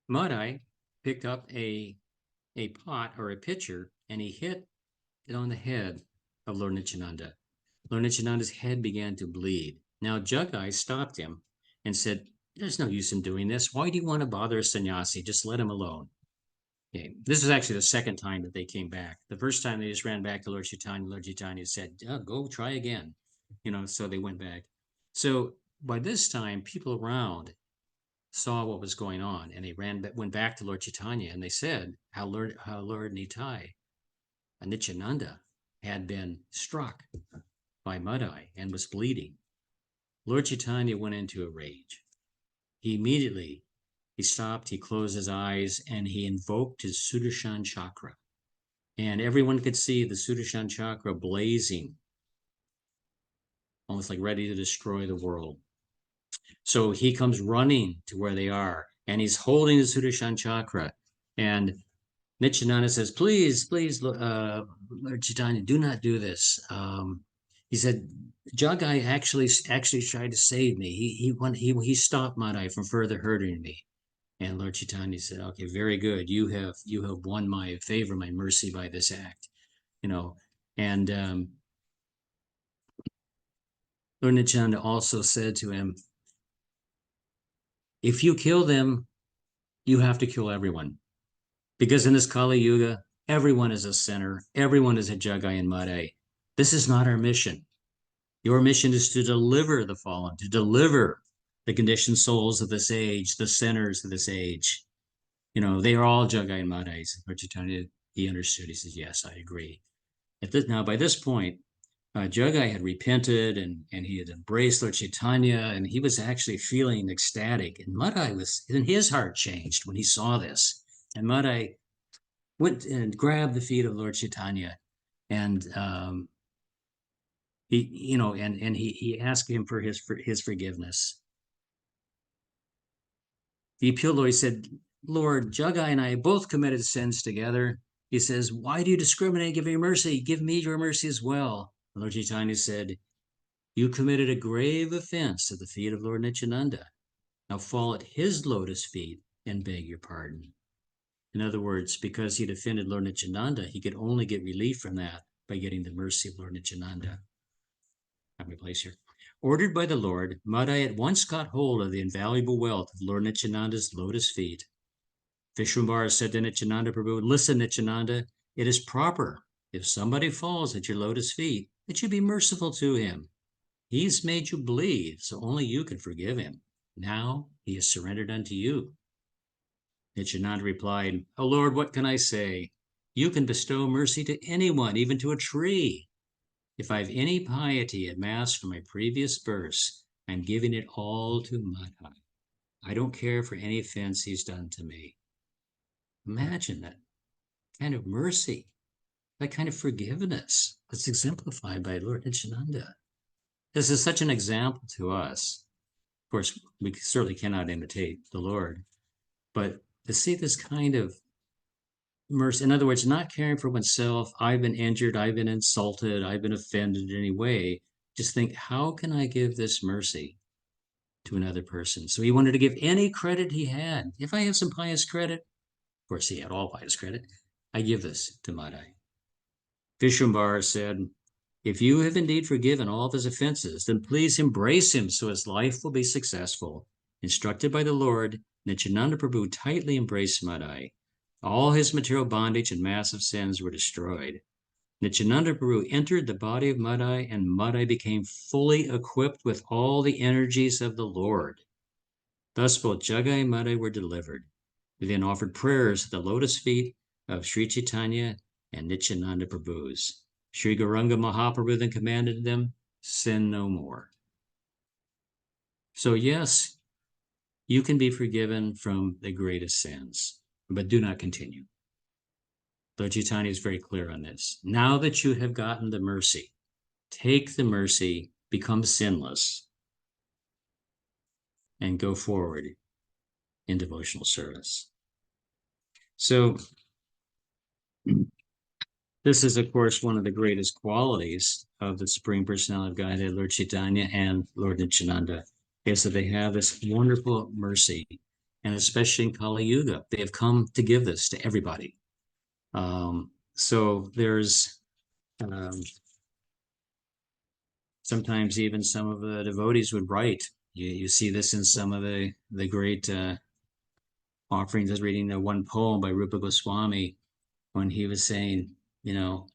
Madai picked up a pot or a pitcher and he hit it on the head of Lord Nityananda. Lord Nityananda's head began to bleed. Now Jagai stopped him and said, there's no use in doing this. Why do you want to bother a sannyasi? Just let him alone. Okay. This is actually the second time that they came back. The first time they just ran back to Lord Chaitanya. Lord Chaitanya said, go try again. So they went back. So by this time, people around saw what was going on and they went back to Lord Chaitanya and they said how Lord Nityananda had been struck by Madai and was bleeding. Lord Chaitanya went into a rage. He stopped, he closed his eyes, and he invoked his Sudarshan chakra. And everyone could see the Sudarshan chakra blazing, almost like ready to destroy the world. So he comes running to where they are, and he's holding the Sudarshan chakra. And Nityananda says, please, Lord Chaitanya, do not do this. He said, Jagai actually tried to save me. He stopped Madai from further hurting me. And Lord Chaitanya said, okay, very good. You have won my favor, my mercy by this act. And Lord Nityananda also said to him, if you kill them, you have to kill everyone. Because in this Kali Yuga, everyone is a sinner. Everyone is a Jagai and Madai. This is not our mission. Your mission is to deliver the fallen, to deliver the conditioned souls of this age, the sinners of this age. They are all Jagai and Madais. Lord Chaitanya, he understood. He says, yes, I agree. Now, by this point, Jagai had repented and he had embraced Lord Chaitanya, and he was actually feeling ecstatic. And Madai his heart changed when he saw this. And Madai went and grabbed the feet of Lord Chaitanya, and he asked him for his forgiveness. The appeal lawyer said, Lord, Jagai and I both committed sins together. He says, why do you discriminate? Give me mercy. Give me your mercy as well. Lord Chaitanya said, you committed a grave offense at the feet of Lord Nityananda. Now fall at his lotus feet and beg your pardon. In other words, because he'd offended Lord Nityananda, he could only get relief from that by getting the mercy of Lord Nityananda. Have me place here. Ordered by the Lord, Madai at once caught hold of the invaluable wealth of Lord Nityananda's lotus feet. Vishwambara said to Nityananda Prabhu, listen, Nityananda, it is proper, if somebody falls at your lotus feet, that you be merciful to him. He's made you bleed, so only you can forgive him. Now he has surrendered unto you. Nityananda replied, O Lord, what can I say? You can bestow mercy to anyone, even to a tree. If I have any piety amassed from my previous births, I'm giving it all to Madhai. I don't care for any offense he's done to me. Imagine that kind of mercy, that kind of forgiveness that's exemplified by Lord Nityananda. This is such an example to us. Of course, we certainly cannot imitate the Lord, but to see this kind of mercy, in other words, not caring for oneself, I've been injured, I've been insulted, I've been offended in any way, just think, how can I give this mercy to another person? So he wanted to give any credit he had. If I have some pious credit, of course he had all pious credit, I give this to Madai. Vishwambara said, if you have indeed forgiven all of his offenses, then please embrace him so his life will be successful. Instructed by the Lord, Nityananda Prabhu tightly embraced Madai. All his material bondage and massive sins were destroyed. Nityananda Prabhu entered the body of Madai, and Madai became fully equipped with all the energies of the Lord. Thus both Jagai and Madai were delivered. They then offered prayers at the lotus feet of Sri Chaitanya and Nityananda Prabhu's. Sri Gauranga Mahaprabhu then commanded them, sin no more. So yes, you can be forgiven from the greatest sins, but do not continue. Lord Chaitanya is very clear on this. Now that you have gotten the mercy, take the mercy, become sinless, and go forward in devotional service. So this is, of course, one of the greatest qualities of the Supreme Personality of Godhead, Lord Chaitanya and Lord Nityananda, is that they have this wonderful mercy, and especially in Kali Yuga, they have come to give this to everybody. So there's sometimes even some of the devotees would write. You see this in some of the great offerings. I was reading one poem by Rupa Goswami when he was saying, you know,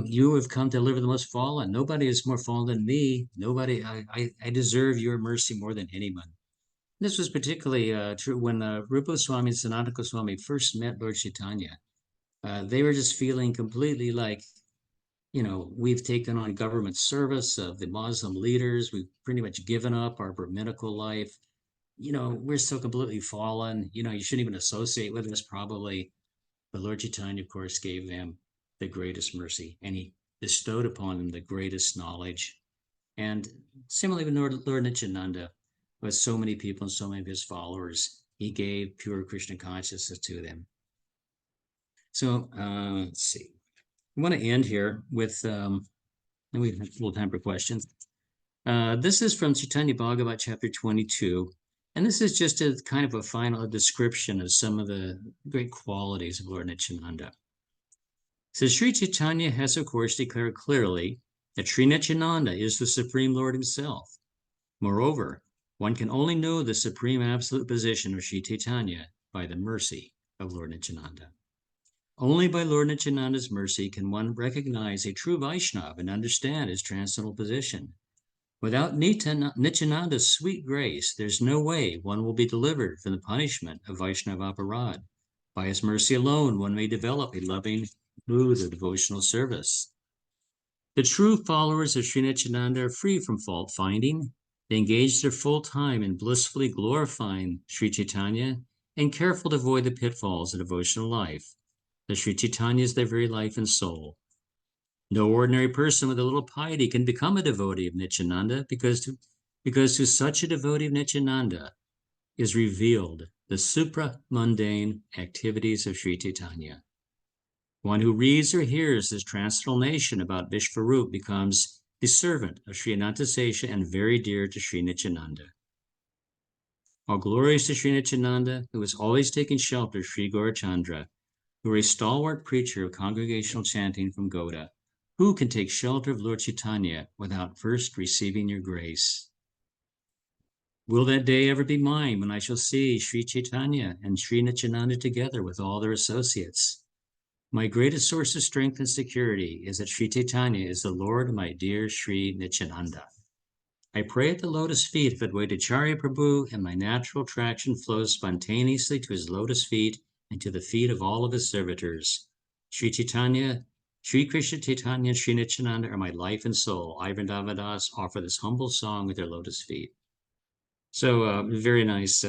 you have come to deliver the most fallen. Nobody is more fallen than me. Nobody, I deserve your mercy more than anyone. This was particularly true when Rupa Goswami and Sanatana Goswami first met Lord Chaitanya. They were just feeling completely like, you know, we've taken on government service of the Muslim leaders. We've pretty much given up our Brahminical life. You know, we're so completely fallen. You know, you shouldn't even associate with us probably. But Lord Chaitanya, of course, gave them the greatest mercy, and he bestowed upon them the greatest knowledge. And similarly with Lord Nityananda, with so many people and so many of his followers, he gave pure Krishna consciousness to them. So let's see. I want to end here with, and we have a little time for questions. This is from Chaitanya Bhagavat, chapter 22. And this is just a kind of a final description of some of the great qualities of Lord Nityananda. It says, Sri Chaitanya has, of course, declared clearly that Sri Nityananda is the Supreme Lord himself. Moreover, one can only know the supreme absolute position of Sri Chaitanya by the mercy of Lord Nityananda. Only by Lord Nityananda's mercy can one recognize a true Vaishnava and understand his transcendental position. Without Nityananda's sweet grace, there's no way one will be delivered from the punishment of Vaishnava aparad. By his mercy alone, one may develop a loving mood of devotional service. The true followers of Sri Nityananda are free from fault finding. They engage their full time in blissfully glorifying Sri Chaitanya and careful to avoid the pitfalls of devotional life. The Sri Chaitanya is their very life and soul. No ordinary person with a little piety can become a devotee of Nityananda because because to such a devotee of Nityananda is revealed the supra-mundane activities of Sri Chaitanya. One who reads or hears this transformation about Vishvarup becomes the servant of Sri Anantasesha and very dear to Sri Nityananda. All glories to Sri Nityananda, who is always taking shelter of Sri Gaurachandra, who are a stalwart preacher of congregational chanting from Gauda. Who can take shelter of Lord Chaitanya without first receiving your grace? Will that day ever be mine when I shall see Sri Chaitanya and Sri Nityananda together with all their associates? My greatest source of strength and security is that Sri Chaitanya is the Lord of my dear Sri Nityananda. I pray at the lotus feet of Advaitacharya Prabhu, and my natural attraction flows spontaneously to his lotus feet and to the feet of all of his servitors. Sri Chaitanya, Sri Krishna Chaitanya, and Sri Nityananda are my life and soul. I, Vrindavan Das, offer this humble song at their lotus feet. So very nice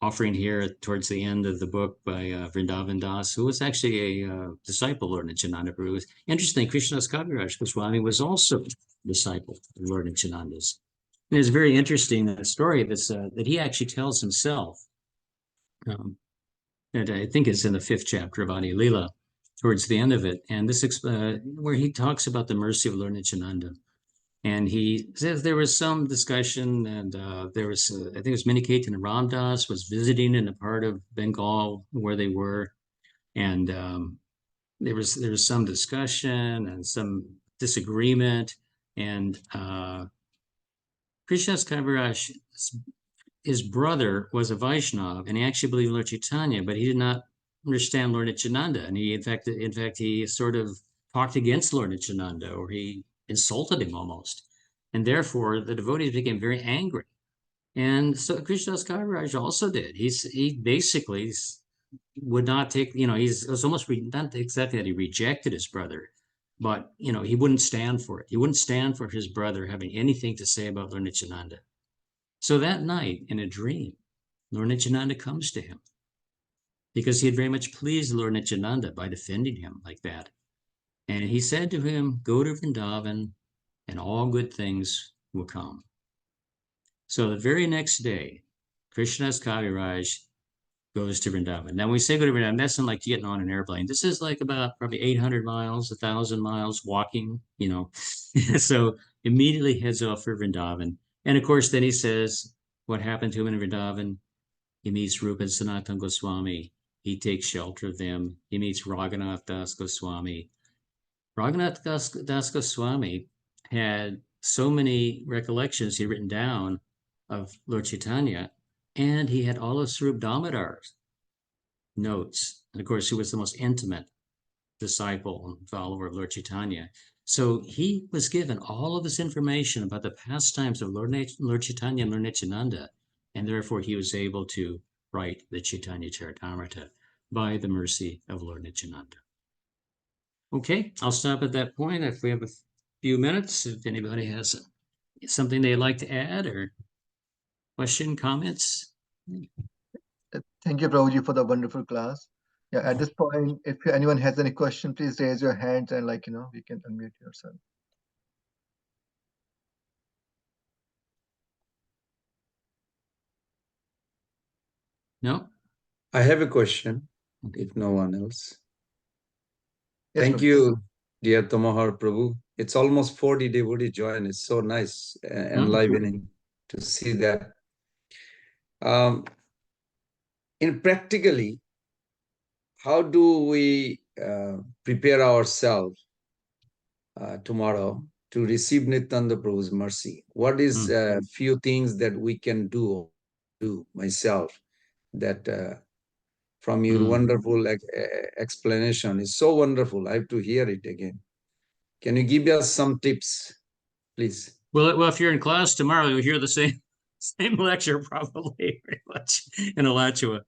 offering here towards the end of the book by Vrindavan Das, who was actually a disciple of Lord Nityananda Prabhu. Interesting, Krishnadas Kaviraj Goswami was also a disciple of Lord Nityananda's. And it's very interesting, that story that he actually tells himself, that I think is in the 5th chapter of Adi Lila, towards the end of it. And this where he talks about the mercy of Lord Nityananda. And he says there was some discussion, and there was, I think it was Miniketan and Ramdas was visiting in a part of Bengal where they were, and there was some discussion and some disagreement, and Krishnadas Kaviraj, his brother, was a Vaishnava, and he actually believed in Lord Chaitanya, but he did not understand Lord Nityananda, and he in fact he sort of talked against Lord Nityananda, or he insulted him almost. And therefore, the devotees became very angry. And so Krishnadas Kaviraj also did. He basically would not take, it was almost not exactly that he rejected his brother, but, he wouldn't stand for it. He wouldn't stand for his brother having anything to say about Lord Nityananda. So that night, in a dream, Lord Nityananda comes to him because he had very much pleased Lord Nityananda by defending him like that. And he said to him, go to Vrindavan and all good things will come. So the very next day, Krishnadas Kaviraj goes to Vrindavan. Now, when we say go to Vrindavan, that's not like getting on an airplane. This is like about probably 800 miles, 1,000 miles walking, So immediately heads off for Vrindavan. And of course, then he says what happened to him in Vrindavan. He meets Rupa and Sanatana Goswami. He takes shelter of them. He meets Raghunath Das Goswami. Raghunath Das Goswami had so many recollections he'd written down of Lord Chaitanya, and he had all of Swarup Damodar's notes. And of course, he was the most intimate disciple and follower of Lord Chaitanya. So he was given all of this information about the pastimes of Lord Chaitanya and Lord Nityananda, and therefore he was able to write the Chaitanya Charitamrita by the mercy of Lord Nityananda. Okay, I'll stop at that point. If we have a few minutes, if anybody has something they'd like to add or question, comments. Thank you, Prabhuji, for the wonderful class. Yeah, at this point, if anyone has any question, please raise your hands and we can unmute yourself. No? I have a question, if no one else. Yes, Thank Prabhuji. you, dear Tamohara Prabhu. It's almost 40 devotee join. It's so nice, enlivening to see that. In practically, how do we prepare ourselves tomorrow to receive Nityananda Prabhu's mercy? What is a few things that we can do myself that from your wonderful explanation is so wonderful. I have to hear it again. Can you give us some tips, please? Well, if you're in class tomorrow, you'll hear the same lecture probably very much in Alachua.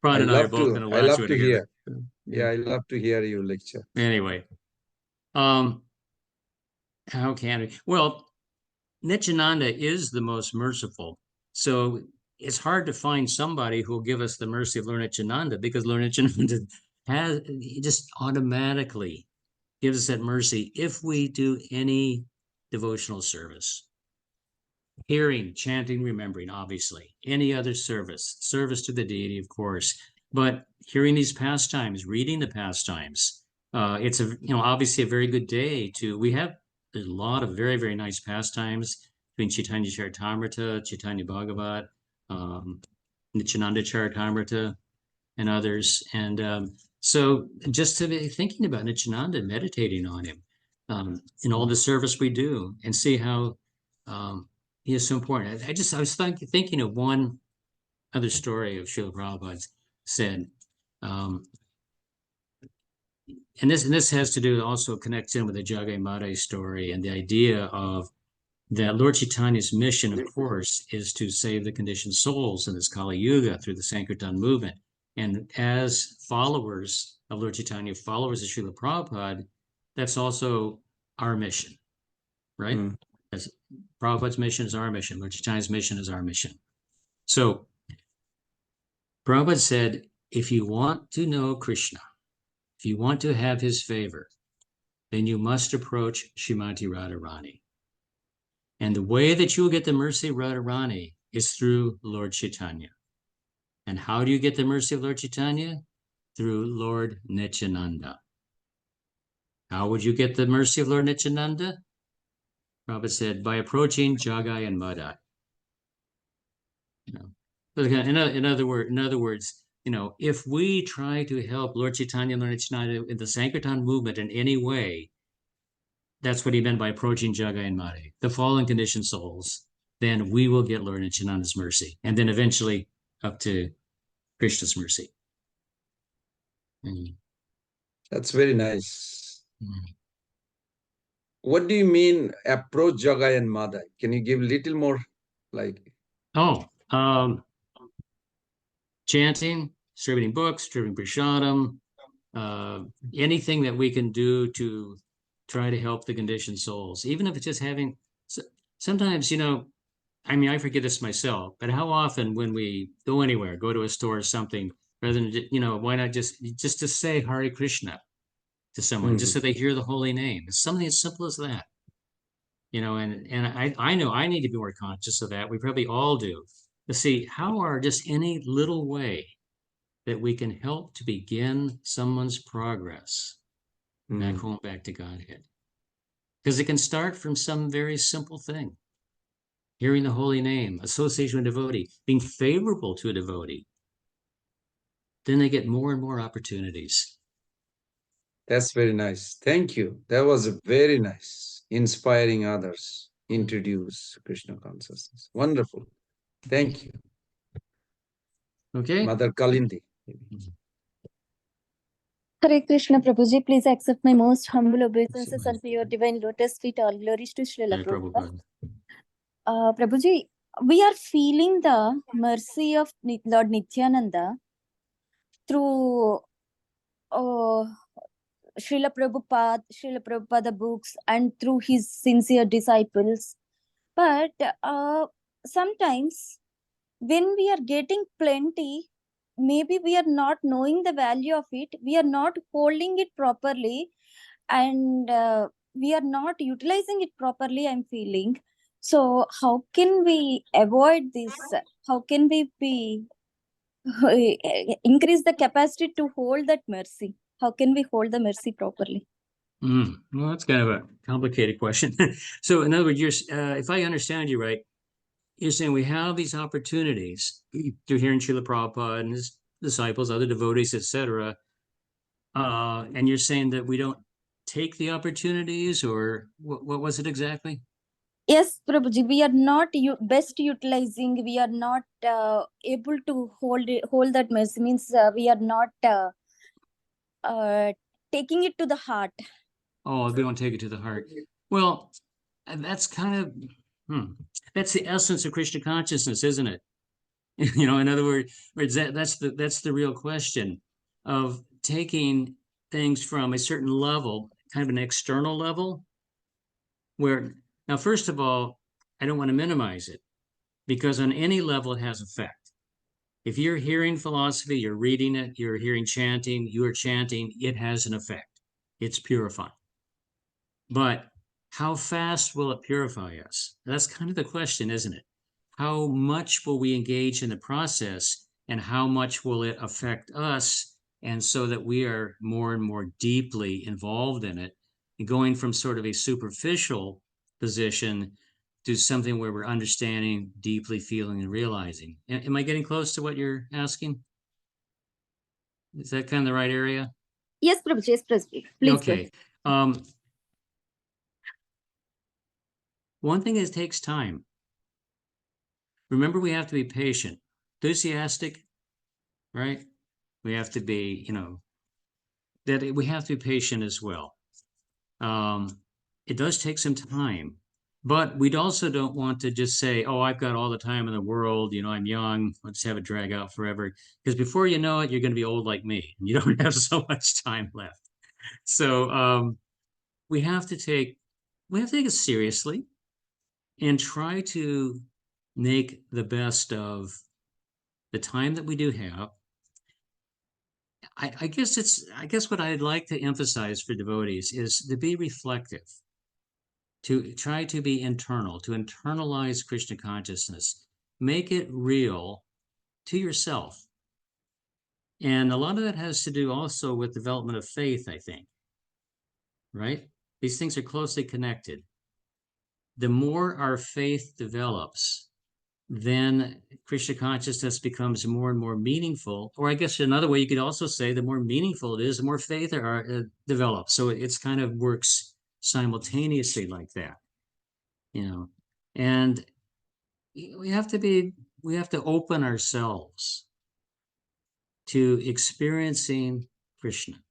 Prad and I are both in I love Alachua to together. hear. Yeah, I love to hear your lecture. Anyway, how can we? Well, Nityananda is the most merciful. So it's hard to find somebody who will give us the mercy of Lord Nityananda, because Lord Nityananda he just automatically gives us that mercy if we do any devotional service. hearing, chanting, remembering, obviously, any other service to the deity, of course, but hearing these pastimes, reading the pastimes. It's obviously a very good day there's a lot of very, very nice pastimes between Chaitanya Charitamrita, Chaitanya Bhagavat, Nityananda Charitamrita, and others. And so just to be thinking about Nityananda, meditating on him in all the service we do, and see how he is so important. I was thinking of one other story of Srila Prabhupada said, and this has to do, also connects in with the Jagai Mate story and the idea of that Lord Chaitanya's mission, of course, is to save the conditioned souls in this Kali Yuga through the Sankirtan movement. And as followers of Lord Chaitanya, followers of Srila Prabhupada, that's also our mission, right? As Prabhupada's mission is our mission. Lord Chaitanya's mission is our mission. So Prabhupada said, if you want to know Krishna, if you want to have his favor, then you must approach Srimati Radharani. And the way that you will get the mercy of Radharani is through Lord Chaitanya. And how do you get the mercy of Lord Chaitanya? Through Lord Nityananda. How would you get the mercy of Lord Nityananda? Prabhupada said, by approaching Jagai and Madai. In other words, if we try to help Lord Chaitanya and Lord Nityananda in the Sankirtan movement in any way, that's what he meant by approaching Jagai and Madai, the fallen conditioned souls, then we will get Lord Nityananda's mercy, and then eventually up to Krishna's mercy. That's very nice. Mm. What do you mean approach Jagai and Madai? Can you give a little more Chanting, distributing books, distributing prashadam, anything that we can do to try to help the conditioned souls, even if it's just having, sometimes, I forget this myself, but how often when we go anywhere, go to a store or something, rather than, why not just to say Hare Krishna to someone, just so they hear the holy name. It's something as simple as that. And I know I need to be more conscious of that. We probably all do. To see how are just any little way that we can help to begin someone's progress back home, back to Godhead. Because it can start from some very simple thing. Hearing the holy name, association with a devotee, being favorable to a devotee. Then they get more and more opportunities. That's very nice. Thank you. That was very nice. Inspiring others, introduce Krishna consciousness. Wonderful. Thank you. Okay. Mother Kalindi. Hare Krishna Prabhuji, please accept my most humble obeisances unto your divine lotus feet. All glories to Srila Prabhupada. Prabhuji, we are feeling the mercy of Lord Nityananda through Srila Prabhupada books and through his sincere disciples. But sometimes when we are getting plenty, maybe we are not knowing the value of it, we are not holding it properly, and we are not utilizing it properly, I'm feeling. So how can we avoid this? How can we increase the capacity to hold that mercy? How can we hold the mercy properly? Well, that's kind of a complicated question. So in other words, if I understand you right, you're saying we have these opportunities through hearing Srila Prabhupada and his disciples, other devotees, etc. And you're saying that we don't take the opportunities, or what was it exactly? Yes, Prabhuji, we are not best utilizing. We are not able to hold that mercy. Means we are not taking it to the heart. Oh, we don't take it to the heart. Well, that's kind of that's the essence of Krishna consciousness, isn't it? In other words, that's the real question of taking things from a certain level, kind of an external level, where now, first of all, I don't want to minimize it, because on any level it has effect. If you're hearing philosophy, you're reading it, you're hearing chanting, you are chanting, it has an effect. It's purifying. But how fast will it purify us? That's kind of the question, isn't it? How much will we engage in the process, and how much will it affect us? And so that we are more and more deeply involved in it, and going from sort of a superficial position to something where we're understanding, deeply feeling, and realizing. Am I getting close to what you're asking? Is that kind of the right area? Yes, Prabhuji. Yes, Prabhuji. Please. Okay. One thing is, it takes time. Remember, we have to be patient, enthusiastic, right? We have to be, that we have to be patient as well. It does take some time, but we also don't want to just say, oh, I've got all the time in the world, I'm young, let's have it drag out forever. Because before you know it, you're going to be old like me, and you don't have so much time left. So we have to take it seriously and try to make the best of the time that we do have. I guess what I'd like to emphasize for devotees is to be reflective, to try to be internal, to internalize Krishna consciousness, make it real to yourself. And a lot of that has to do also with development of faith, I think, right? These things are closely connected. The more our faith develops, then Krishna consciousness becomes more and more meaningful. Or I guess another way you could also say, the more meaningful it is, the more faith develops. So it's kind of works simultaneously like that, and we have to open ourselves to experiencing Krishna,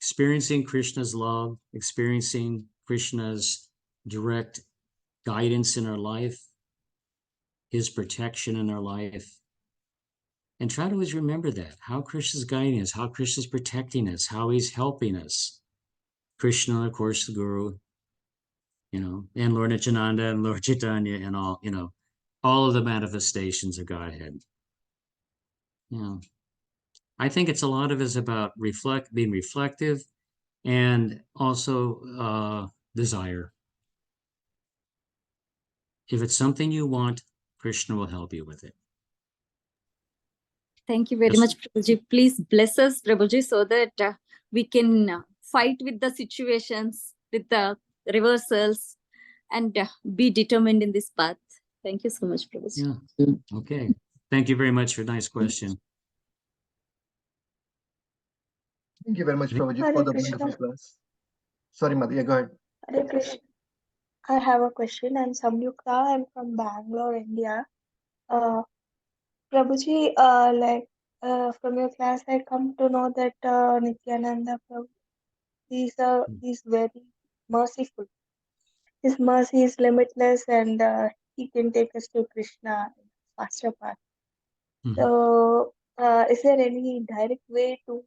experiencing Krishna's love, experiencing Krishna's direct guidance in our life, his protection in our life. And try to always remember that, how Krishna's guiding us, how Krishna's protecting us, how he's helping us. Krishna, of course, the Guru, and Lord Nityananda and Lord Chaitanya and all of the manifestations of Godhead. I think it's a lot of it's about being reflective, and also desire. If it's something you want, Krishna will help you with it. Thank you very Yes. much, Prabhuji. Please bless us, Prabhuji, so that we can fight with the situations, with the reversals, and be determined in this path. Thank you so much, Prabhuji. Yeah. Okay. Thank you very much for a nice question. Thank you very much, Prabhuji, Hare for the Krishna. wonderful class. Sorry, Mother. Yeah, go ahead. Hare Krishna. I have a question. I'm Samyukta. I'm from Bangalore, India. Prabhuji, from your class, I come to know that Nityananda Prabhu, he's very merciful. His mercy is limitless, and he can take us to Krishna in a faster path. Mhm. So, is there any direct way to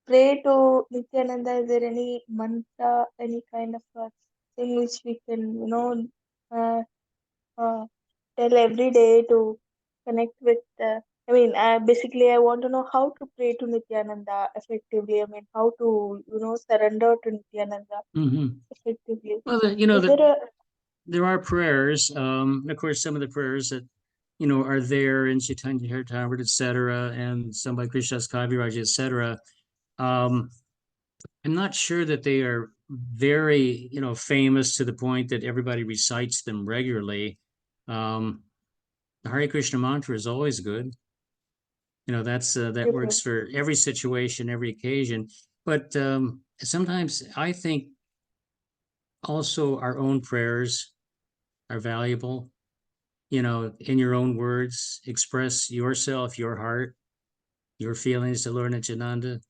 pray to Nityananda? Is there any mantra, any kind of thing which we can, uh, tell every day to connect with? Basically, I want to know how to pray to Nityananda effectively. I mean, how to, surrender to Nityananda Mhm. effectively. Well, Is there a there are prayers. Of course, some of the prayers that are there in Chaitanya Charitamrita, etc., and some by Krishnadas Kaviraj, etc. I'm not sure that they are very, famous to the point that everybody recites them regularly. The Hare Krishna mantra is always good. That works for every situation, every occasion. But sometimes I think also our own prayers are valuable. In your own words, express yourself, your heart, your feelings to Lord Nityananda.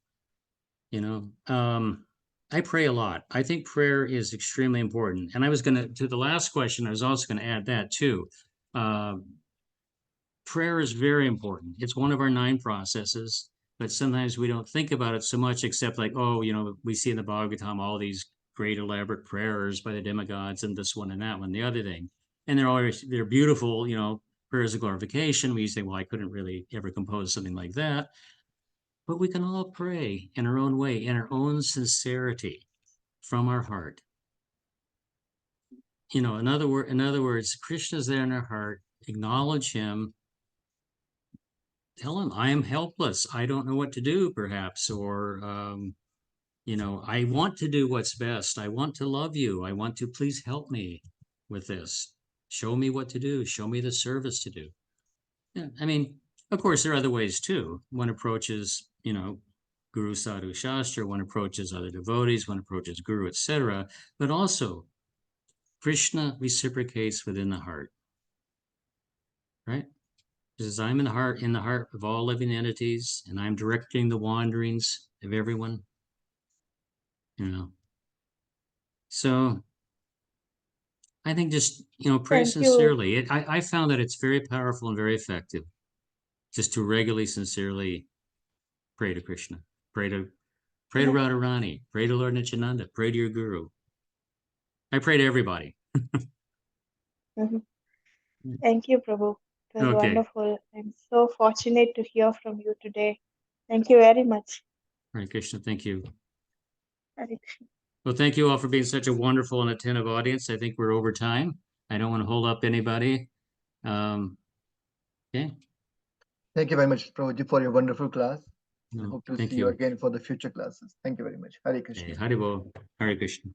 I pray a lot. I think prayer is extremely important. And to the last question, I was also going to add that too. Prayer is very important. It's one of our 9 processes, but sometimes we don't think about it so much, except like, we see in the Bhagavatam all these great elaborate prayers by the demigods and this one and that one, the other thing. And they're beautiful, prayers of glorification. We say, well, I couldn't really ever compose something like that. But we can all pray in our own way, in our own sincerity. from our heart. In other words, Krishna's there in our heart. Acknowledge him. Tell him, I am helpless. I don't know what to do, perhaps, or I want to do what's best. I want to love you. I want to, please help me with this. Show me what to do. Show me the service to do. Yeah, I mean, of course, there are other ways too. One approaches, Guru Sadhu Shastra, one approaches other devotees, one approaches Guru, etc. But also, Krishna reciprocates within the heart, right? Because I'm in the heart of all living entities, and I'm directing the wanderings of everyone. So I think just pray Thank you. sincerely. I found that it's very powerful and very effective, just to regularly, sincerely pray to Krishna, pray to Radharani, pray to Lord Nityananda, pray to your Guru. I pray to everybody. Mhm. Thank you, Prabhu. It was Okay. wonderful. I'm so fortunate to hear from you today. Thank you very much. Hare Krishna, thank you. Hare Krishna. Well, thank you all for being such a wonderful and attentive audience. I think we're over time. I don't want to hold up anybody. Okay. Thank you very much, Prabhuji, for your wonderful class. I No, hope to thank see you you. again for the future classes. Thank you very much. Hare Okay. Krishna. Haribo. Hare Krishna.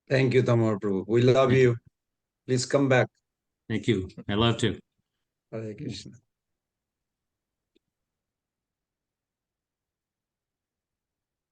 Thank you, Tamohara Prabhu. We love Thank you. Please come back. Thank you. I love to. Hare Krishna.